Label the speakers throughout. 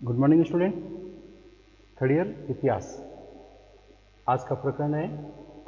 Speaker 1: Good morning student. Third year इतिहास। आज का प्रकरण है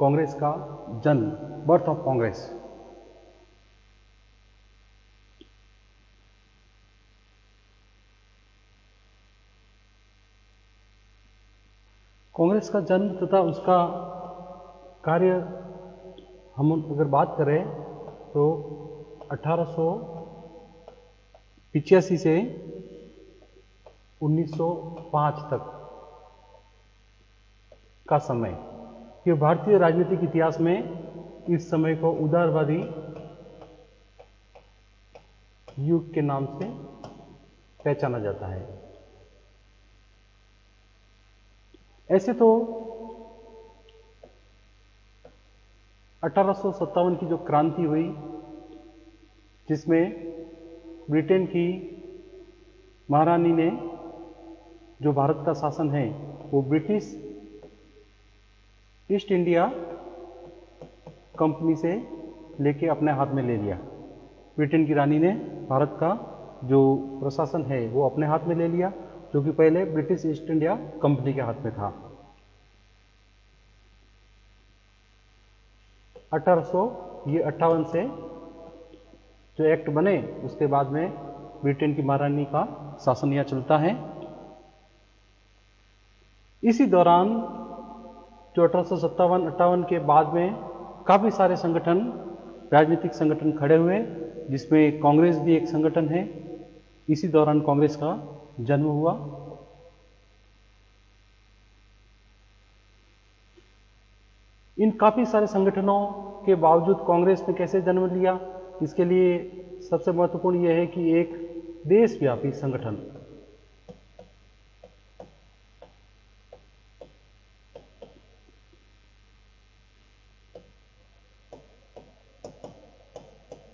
Speaker 1: कांग्रेस का जन्म, बर्थ ऑफ कांग्रेस। कांग्रेस का जन्म तथा उसका कार्य हम अगर बात करें तो 1885 से 1905 तक का समय, ये भारतीय राजनीतिक इतिहास में इस समय को उदारवादी युग के नाम से पहचाना जाता है। ऐसे तो 1857 की जो क्रांति हुई, जिसमें ब्रिटेन की महारानी ने जो भारत का शासन है वो ब्रिटिश ईस्ट इंडिया कंपनी से लेके अपने हाथ में ले लिया। ब्रिटेन की रानी ने भारत का जो प्रशासन है वो अपने हाथ में ले लिया, जो कि पहले ब्रिटिश ईस्ट इंडिया कंपनी के हाथ में था। 1858 से जो एक्ट बने उसके बाद में ब्रिटेन की महारानी का शासन यहाँ चलता है। इसी दौरान जो 1857-58 के बाद में काफी सारे संगठन, राजनीतिक संगठन खड़े हुए, जिसमें कांग्रेस भी एक संगठन है। इसी दौरान कांग्रेस का जन्म हुआ। इन काफी सारे संगठनों के बावजूद कांग्रेस ने कैसे जन्म लिया, इसके लिए सबसे महत्वपूर्ण यह है कि एक देशव्यापी संगठन,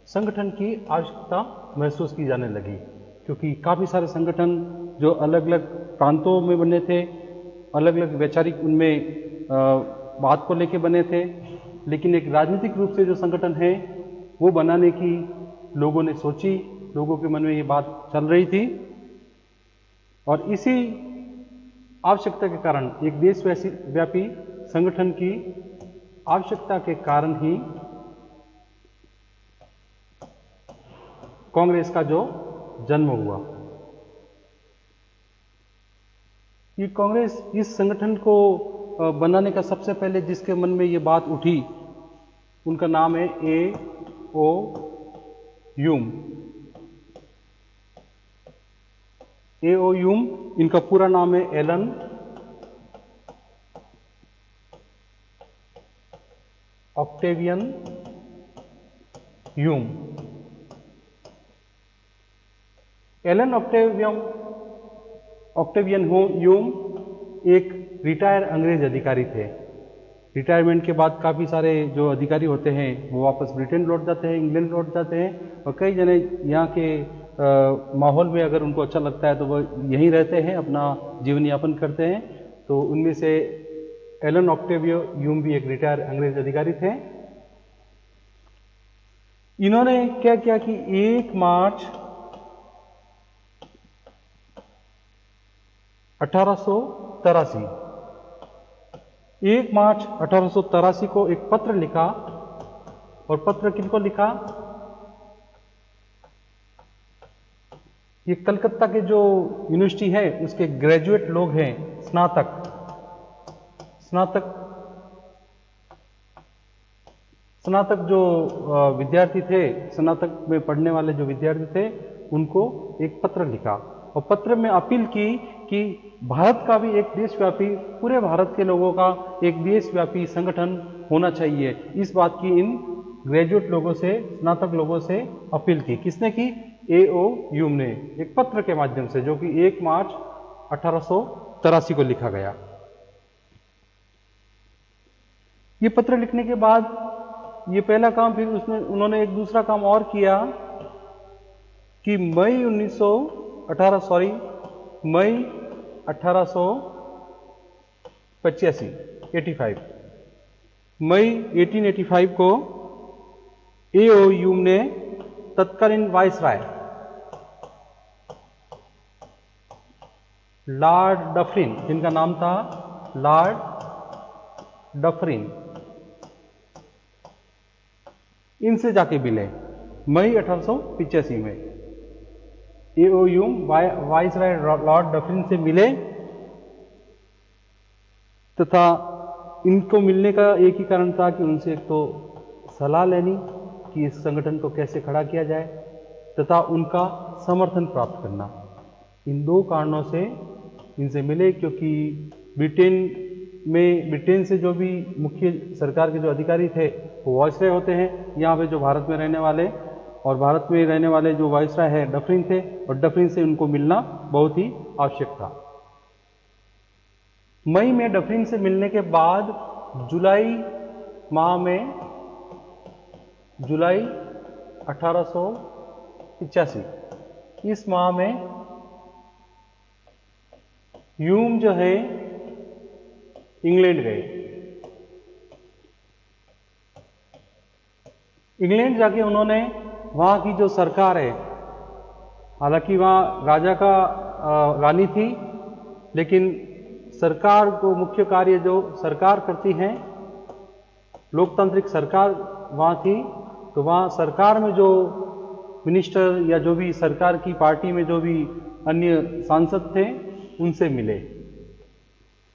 Speaker 1: संगठन की आवश्यकता महसूस की जाने लगी, क्योंकि काफी सारे संगठन जो अलग अलग प्रांतों में बने थे, अलग अलग वैचारिक उनमें बात को लेके बने थे, लेकिन एक राजनीतिक रूप से जो संगठन है वो बनाने की लोगों ने सोची, लोगों के मन में ये बात चल रही थी। और इसी आवश्यकता के कारण, एक देशव्यापी संगठन की आवश्यकता के कारण ही कांग्रेस का जो जन्म हुआ। ये कांग्रेस, इस संगठन को बनाने का सबसे पहले जिसके मन में ये बात उठी, उनका नाम है A.O. ह्यूम। A.O. ह्यूम, इनका पूरा नाम है Allan Octavian Hume. Allan Octavian Hume एक रिटायर अंग्रेज अधिकारी थे। रिटायरमेंट के बाद काफ़ी सारे जो अधिकारी होते हैं वो वापस ब्रिटेन लौट जाते हैं, इंग्लैंड लौट जाते हैं, और कई जने यहाँ के माहौल में अगर उनको अच्छा लगता है तो वो यहीं रहते हैं, अपना जीवन यापन करते हैं। तो उनमें से एलन ऑक्टेवियो ह्यूम भी एक रिटायर अंग्रेज अधिकारी थे। इन्होंने क्या किया कि 1 मार्च 1883, 1 मार्च 1883 को एक पत्र लिखा। और पत्र किनको लिखा? ये कलकत्ता के जो यूनिवर्सिटी है उसके ग्रेजुएट लोग हैं, स्नातक जो विद्यार्थी थे, स्नातक में पढ़ने वाले जो विद्यार्थी थे, उनको एक पत्र लिखा और पत्र में अपील की कि भारत का भी एक देशव्यापी, पूरे भारत के लोगों का एक देशव्यापी संगठन होना चाहिए। इस बात की इन ग्रेजुएट लोगों से, स्नातक लोगों से अपील की। किसने की? A.O. ह्यूम ने, एक पत्र के माध्यम से, जो कि 1 मार्च 1883 को लिखा गया। ये पत्र लिखने के बाद ये पहला काम, फिर उन्होंने एक दूसरा काम और किया कि मई 1885 को A.O. ह्यूम ने तत्कालीन वाइसराय लॉर्ड डफरिन, जिनका नाम था लॉर्ड डफरिन, इनसे जाके मिले मई 1885 में। A.O.. Hume viceroy Lord Dufferin से मिले तथा इनको मिलने का एक ही कारण था कि उनसे एक तो सलाह लेनी कि इस संगठन को कैसे खड़ा किया जाए तथा उनका समर्थन प्राप्त करना। इन दो कारणों से इनसे मिले, क्योंकि ब्रिटेन से जो भी मुख्य सरकार के जो अधिकारी थे वो वाइसराय होते हैं। यहाँ पे जो भारत में रहने वाले और भारत में रहने वाले जो वाइसराय है डफरिन थे, और डफरिन से उनको मिलना बहुत ही आवश्यक था। मई में डफरिन से मिलने के बाद जुलाई 1885 इस माह में ह्यूम जो है इंग्लैंड गए। इंग्लैंड जाके उन्होंने वहां की जो सरकार है, हालांकि वहां राजा का रानी थी, लेकिन सरकार को मुख्य कार्य जो सरकार करती है, लोकतांत्रिक सरकार वहां थी, तो वहां सरकार में जो मिनिस्टर या जो भी सरकार की पार्टी में जो भी अन्य सांसद थे उनसे मिले।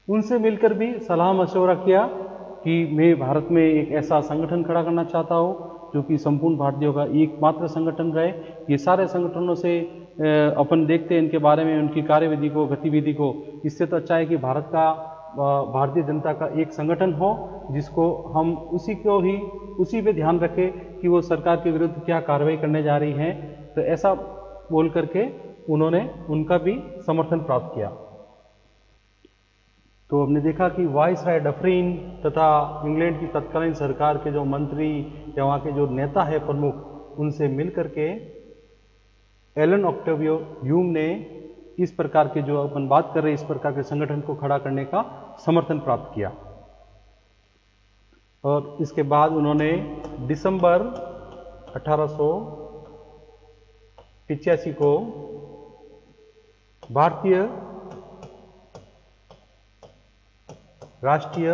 Speaker 1: उनसे मिलकर भी सलाह मशवरा किया कि मैं भारत में एक ऐसा संगठन खड़ा करना चाहता हूँ जो कि संपूर्ण भारतीयों का एकमात्र संगठन रहे। ये सारे संगठनों से अपन देखते हैं इनके बारे में, उनकी कार्यविधि को, गतिविधि को। इससे तो अच्छा है कि भारतीय जनता का एक संगठन हो जिसको हम उसी पे ध्यान रखें कि वो सरकार के विरुद्ध क्या कार्रवाई करने जा रही है। तो ऐसा बोल करके उन्होंने उनका भी समर्थन प्राप्त किया। तो हमने देखा कि वाइसराय डफरिन तथा इंग्लैंड की तत्कालीन सरकार के जो मंत्री या वहाँ के जो नेता है प्रमुख, उनसे मिलकर के एलन ऑक्टेवियो ह्यूम ने इस प्रकार के जो अपन बात कर रहे हैं, इस प्रकार के संगठन को खड़ा करने का समर्थन प्राप्त किया। और इसके बाद उन्होंने दिसंबर 1885 को भारतीय राष्ट्रीय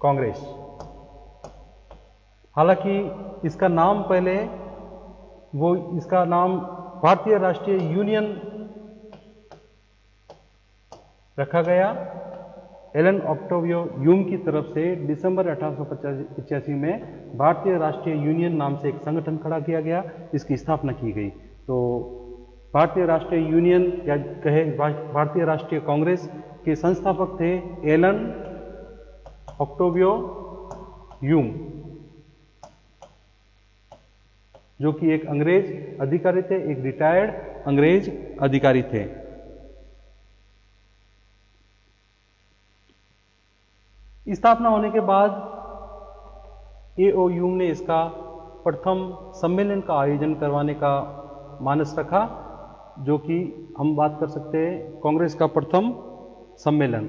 Speaker 1: कांग्रेस, हालांकि इसका नाम पहले इसका नाम भारतीय राष्ट्रीय यूनियन रखा गया। एलन ऑक्टेवियो ह्यूम की तरफ से दिसंबर 1885 में भारतीय राष्ट्रीय यूनियन नाम से एक संगठन खड़ा किया गया, इसकी स्थापना की गई। तो भारतीय राष्ट्रीय यूनियन या कहे भारतीय राष्ट्रीय कांग्रेस के संस्थापक थे एलन ऑक्टेवियो ह्यूम, जो कि एक अंग्रेज अधिकारी थे, एक रिटायर्ड अंग्रेज अधिकारी थे। स्थापना होने के बाद ए.ओ. ह्यूम ने इसका प्रथम सम्मेलन का आयोजन करवाने का मानस रखा, जो कि हम बात कर सकते हैं कांग्रेस का प्रथम सम्मेलन।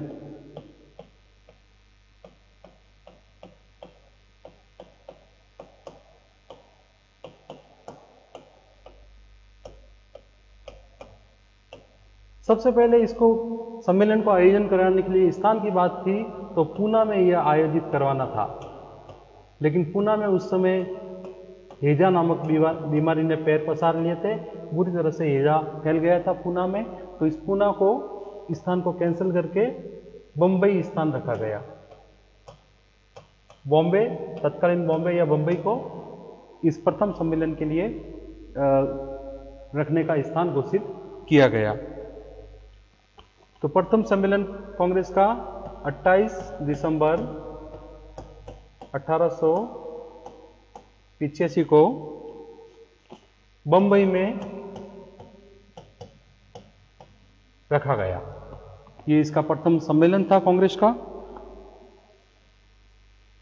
Speaker 1: सबसे पहले इसको सम्मेलन को आयोजन कराने के लिए स्थान की बात थी तो पूना में यह आयोजित करवाना था, लेकिन पूना में उस समय हैजा नामक बीमारी ने पैर पसार लिए थे। बुरी तरह से हैजा फैल गया था पूना में, तो इस पूना को स्थान को कैंसिल करके बम्बई स्थान रखा गया। बॉम्बे, तत्कालीन बॉम्बे या बम्बई को इस प्रथम सम्मेलन के लिए रखने का स्थान घोषित किया गया। तो प्रथम सम्मेलन कांग्रेस का 28 दिसंबर 1885 को बंबई में रखा गया। ये इसका प्रथम सम्मेलन था कांग्रेस का।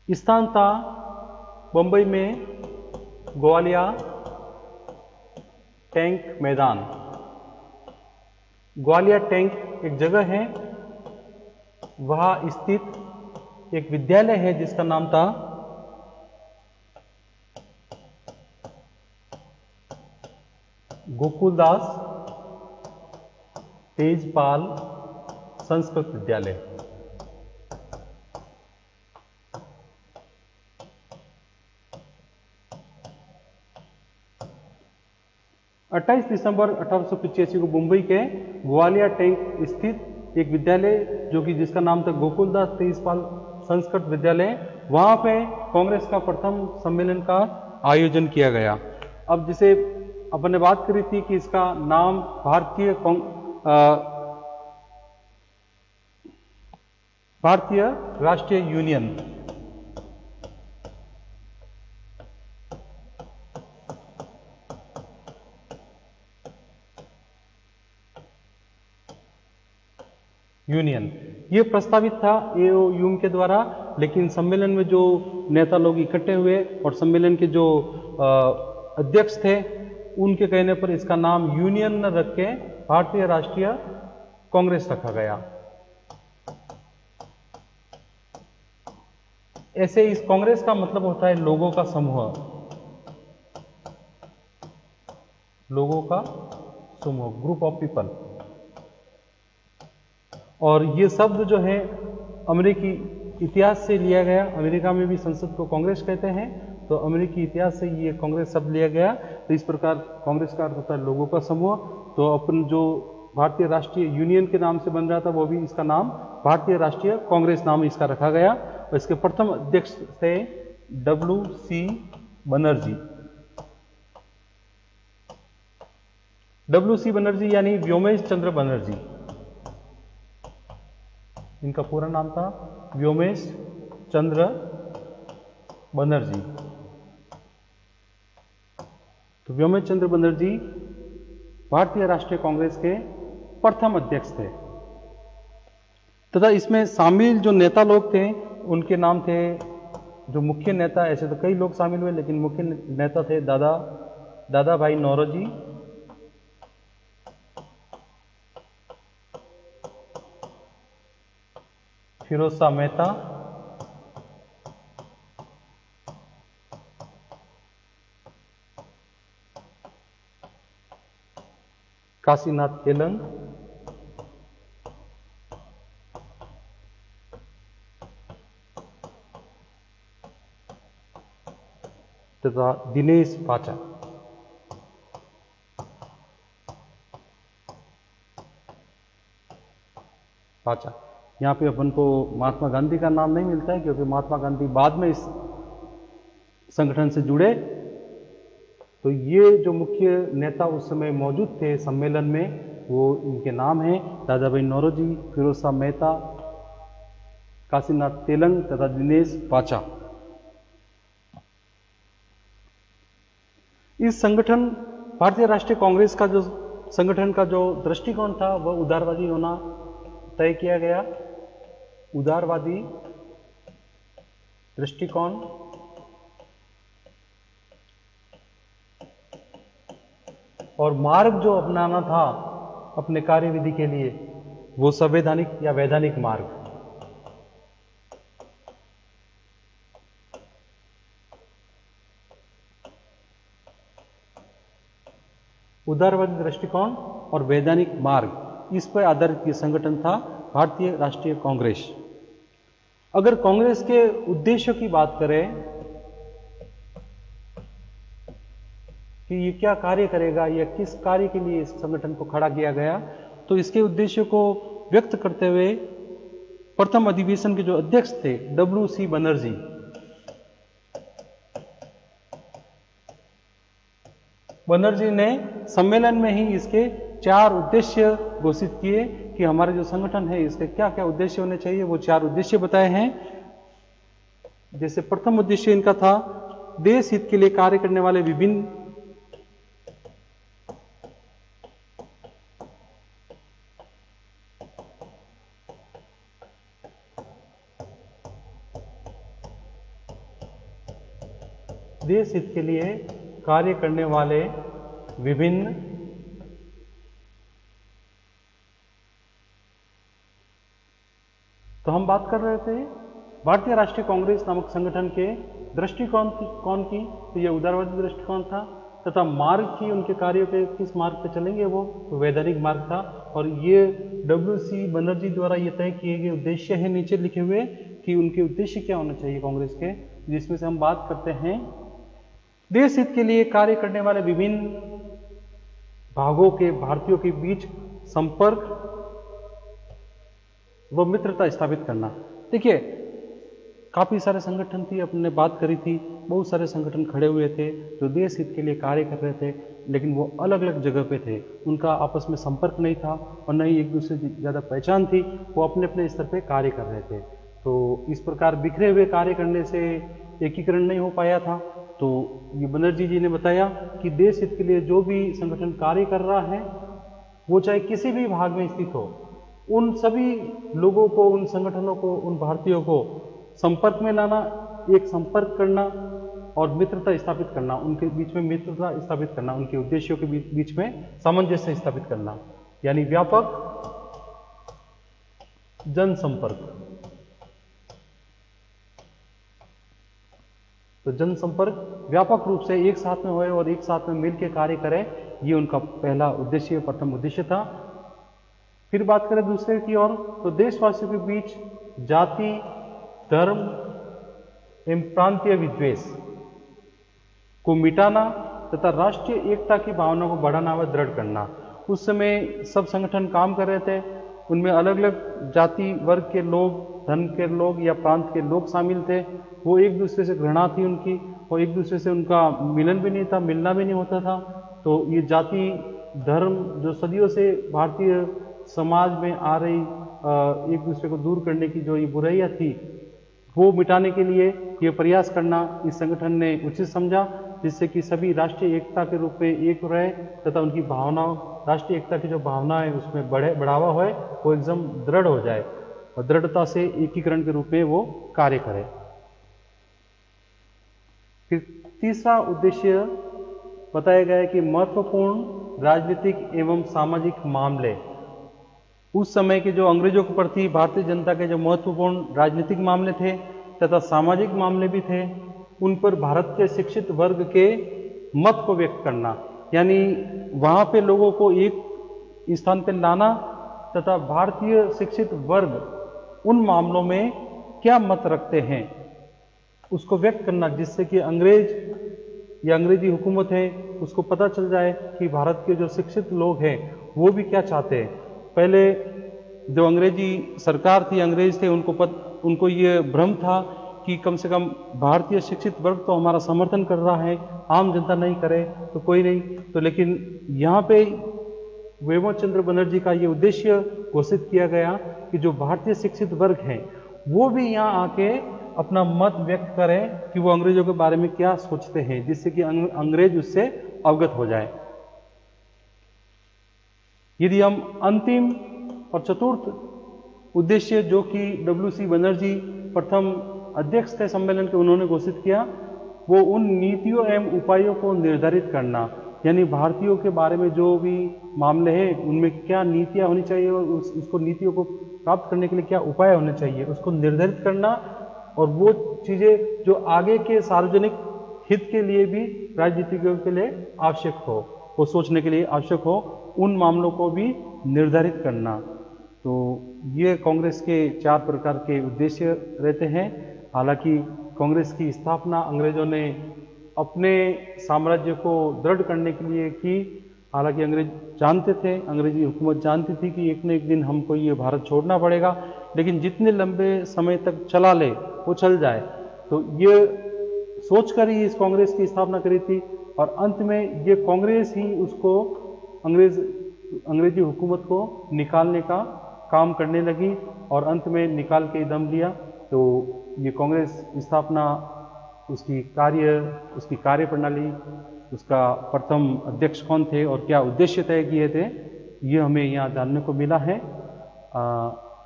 Speaker 1: स्थान था बंबई में ग्वालिया टैंक मैदान। ग्वालिया टैंक एक जगह है, वहां स्थित एक विद्यालय है जिसका नाम था गोकुलदास तेजपाल संस्कृत विद्यालय। 28 दिसंबर 1885 को मुंबई के ग्वालियर टैंक स्थित एक विद्यालय जो कि जिसका नाम था गोकुलदास तेजपाल संस्कृत विद्यालय, वहां पे कांग्रेस का प्रथम सम्मेलन का आयोजन किया गया। अब जिसे अपन ने बात करी थी कि इसका नाम भारतीय राष्ट्रीय यूनियन, ये प्रस्तावित था एओ यूम के द्वारा, लेकिन सम्मेलन में जो नेता लोग इकट्ठे हुए और सम्मेलन के जो अध्यक्ष थे उनके कहने पर इसका नाम यूनियन न रख के भारतीय राष्ट्रीय कांग्रेस रखा गया। ऐसे इस कांग्रेस का मतलब होता है लोगों का समूह, लोगों का समूह, ग्रुप ऑफ पीपल। और ये शब्द जो है अमेरिकी इतिहास से लिया गया। अमेरिका में भी संसद को कांग्रेस कहते हैं, तो अमेरिकी इतिहास से ये कांग्रेस शब्द लिया गया। तो इस प्रकार कांग्रेस का अर्थ होता है लोगों का समूह। तो अपन जो भारतीय राष्ट्रीय यूनियन के नाम से बन रहा था वो भी इसका नाम भारतीय राष्ट्रीय कांग्रेस नाम इसका रखा गया। और इसके प्रथम अध्यक्ष थे WC बनर्जी। WC बनर्जी यानी व्योमेश चंद्र बनर्जी, इनका पूरा नाम था व्योमेश चंद्र बनर्जी। तो व्योमेश चंद्र बनर्जी भारतीय राष्ट्रीय कांग्रेस के प्रथम अध्यक्ष थे तथा इसमें शामिल जो नेता लोग थे उनके नाम थे, जो मुख्य नेता, ऐसे तो कई लोग शामिल हुए लेकिन मुख्य नेता थे दादा भाई नौरोजी, फिरोज शाह मेहता, काशीनाथ तेलंग, तथा दिनेश पाचा। यहाँ पे अपन को महात्मा गांधी का नाम नहीं मिलता है क्योंकि महात्मा गांधी बाद में इस संगठन से जुड़े। तो ये जो मुख्य नेता उस समय मौजूद थे सम्मेलन में वो इनके नाम हैं दादा भाई नौरोजी, फिरोज शाह मेहता, काशीनाथ तेलंग तथा दिनेश पाचा। इस संगठन भारतीय राष्ट्रीय कांग्रेस का जो संगठन का जो दृष्टिकोण था वह उदारवादी होना तय किया गया। उदारवादी दृष्टिकोण और मार्ग जो अपनाना था अपने कार्यविधि के लिए वो संवैधानिक या वैधानिक मार्ग। उदारवादी दृष्टिकोण और वैधानिक मार्ग, इस पर आधारित ये संगठन था भारतीय राष्ट्रीय कांग्रेस। अगर कांग्रेस के उद्देश्यों की बात करें कि ये क्या कार्य करेगा या किस कार्य के लिए इस संगठन को खड़ा किया गया, तो इसके उद्देश्य को व्यक्त करते हुए प्रथम अधिवेशन के जो अध्यक्ष थे WC बनर्जी, बनर्जी ने सम्मेलन में ही इसके 4 उद्देश्य घोषित किए कि हमारा जो संगठन है इसके क्या क्या उद्देश्य होने चाहिए। वो 4 उद्देश्य बताए हैं। जैसे प्रथम उद्देश्य इनका था देश हित के लिए कार्य करने वाले विभिन्न देश हित के लिए कार्य करने वाले विभिन्न तो हम बात कर रहे थे भारतीय राष्ट्रीय कांग्रेस नामक संगठन के दृष्टिकोण की। तो यह उदारवादी दृष्टिकोण था। तथा मार्ग की उनके कार्यों पे किस मार्ग पे चलेंगे, वो वैधानिक मार्ग था। और ये डब्ल्यू.सी. बनर्जी द्वारा ये तय किए गए उद्देश्य है नीचे लिखे हुए कि उनके उद्देश्य क्या होने चाहिए कांग्रेस के, जिसमें से हम बात करते हैं देश हित के लिए कार्य करने वाले विभिन्न भागों के भारतीयों के बीच संपर्क व मित्रता स्थापित करना। देखिए काफी सारे संगठन थी, अपने बात करी थी, बहुत सारे संगठन खड़े हुए थे जो देश हित के लिए कार्य कर रहे थे, लेकिन वो अलग अलग जगह पे थे, उनका आपस में संपर्क नहीं था और न ही एक दूसरे की ज़्यादा पहचान थी, वो अपने अपने स्तर पे कार्य कर रहे थे। तो इस प्रकार बिखरे हुए कार्य करने से एकीकरण नहीं हो पाया था। तो ये बनर्जी जी ने बताया कि देश हित के लिए जो भी संगठन कार्य कर रहा है, वो चाहे किसी भी भाग में स्थित हो, उन सभी लोगों को, उन संगठनों को, उन भारतीयों को संपर्क में लाना, एक संपर्क करना और मित्रता स्थापित करना, उनके बीच में मित्रता स्थापित करना, उनके उद्देश्यों के बीच में सामंजस्य स्थापित करना, यानी व्यापक जनसंपर्क। तो जनसंपर्क व्यापक रूप से एक साथ में होए और एक साथ में मिलकर कार्य करें, ये उनका पहला उद्देश्य, प्रथम उद्देश्य था। फिर बात करें दूसरे की ओर, तो देशवासियों के बीच जाति, धर्म एवं प्रांतीय विद्वेष को मिटाना तथा राष्ट्रीय एकता की भावना को बढ़ाना व दृढ़ करना। उस समय सब संगठन काम कर रहे थे, उनमें अलग अलग जाति वर्ग के लोग, धर्म के लोग या प्रांत के लोग शामिल थे। वो एक दूसरे से घृणा थी उनकी और एक दूसरे से उनका मिलन भी नहीं था, मिलना भी नहीं होता था। तो ये जाति धर्म जो सदियों से भारतीय समाज में आ रही एक दूसरे को दूर करने की जो ये बुराइयां थी, वो मिटाने के लिए ये प्रयास करना इस संगठन ने उचित समझा, जिससे कि सभी राष्ट्रीय एकता के रूप में एक रहे तथा उनकी भावनाओं, राष्ट्रीय एकता की जो भावना है उसमें बढ़ावा होए, वो एकदम दृढ़ हो जाए और दृढ़ता से एकीकरण के रूप में वो कार्य करे। फिर तीसरा उद्देश्य बताया गया है कि महत्वपूर्ण राजनीतिक एवं सामाजिक मामले, उस समय के जो अंग्रेजों के प्रति भारतीय जनता के जो महत्वपूर्ण राजनीतिक मामले थे तथा सामाजिक मामले भी थे, उन पर भारत के शिक्षित वर्ग के मत को व्यक्त करना, यानी वहाँ पे लोगों को एक स्थान पर लाना तथा भारतीय शिक्षित वर्ग उन मामलों में क्या मत रखते हैं उसको व्यक्त करना, जिससे कि अंग्रेज या अंग्रेजी हुकूमत है उसको पता चल जाए कि भारत के जो शिक्षित लोग हैं वो भी क्या चाहते हैं। पहले जो अंग्रेजी सरकार थी, अंग्रेज थे, उनको ये भ्रम था कि कम से कम भारतीय शिक्षित वर्ग तो हमारा समर्थन कर रहा है, आम जनता नहीं करे तो कोई नहीं। तो लेकिन यहाँ पे वेमो चंद्र बनर्जी का ये उद्देश्य घोषित किया गया कि जो भारतीय शिक्षित वर्ग हैं वो भी यहाँ आके अपना मत व्यक्त करें कि वो अंग्रेजों के बारे में क्या सोचते हैं, जिससे कि अंग्रेज उससे अवगत हो जाए। यदि हम अंतिम और चतुर्थ उद्देश्य जो कि डब्ल्यू.सी. बनर्जी प्रथम अध्यक्ष थे सम्मेलन के, उन्होंने घोषित किया, वो उन नीतियों एवं उपायों को निर्धारित करना, यानी भारतीयों के बारे में जो भी मामले हैं उनमें क्या नीतियां होनी चाहिए और उसको नीतियों को प्राप्त करने के लिए क्या उपाय होने चाहिए उसको निर्धारित करना, और वो चीजें जो आगे के सार्वजनिक हित के लिए भी राजनीतिज्ञों के लिए आवश्यक हो, वो सोचने के लिए आवश्यक हो, उन मामलों को भी निर्धारित करना। तो ये कांग्रेस के 4 प्रकार के उद्देश्य रहते हैं। हालांकि कांग्रेस की स्थापना अंग्रेजों ने अपने साम्राज्य को दृढ़ करने के लिए की। हालांकि अंग्रेज जानते थे, अंग्रेजी हुकूमत जानती थी कि एक न एक दिन हमको ये भारत छोड़ना पड़ेगा, लेकिन जितने लंबे समय तक चला ले वो चल जाए, तो ये सोचकर ही इस कांग्रेस की स्थापना करी थी। और अंत में ये कांग्रेस ही उसको अंग्रेजी हुकूमत को निकालने का काम करने लगी और अंत में निकाल के दम लिया। तो ये कांग्रेस स्थापना, उसकी कार्य प्रणाली, उसका प्रथम अध्यक्ष कौन थे और क्या उद्देश्य तय किए थे, ये हमें यहाँ जानने को मिला है।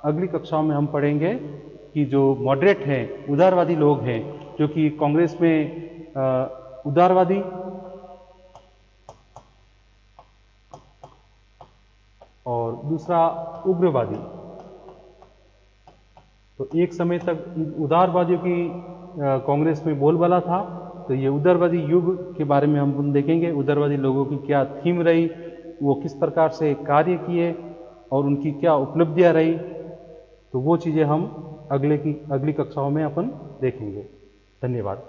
Speaker 1: अगली कक्षाओं में हम पढ़ेंगे कि जो मॉडरेट हैं, उदारवादी लोग हैं, जो कि कांग्रेस में उदारवादी और दूसरा उग्रवादी। तो एक समय तक उदारवादियों की कांग्रेस में बोलबाला था तो ये उदारवादी युग के बारे में हम देखेंगे। उदारवादी लोगों की क्या थीम रही, वो किस प्रकार से कार्य किए और उनकी क्या उपलब्धियां रही, तो वो चीज़ें हम अगली कक्षाओं में अपन देखेंगे। धन्यवाद।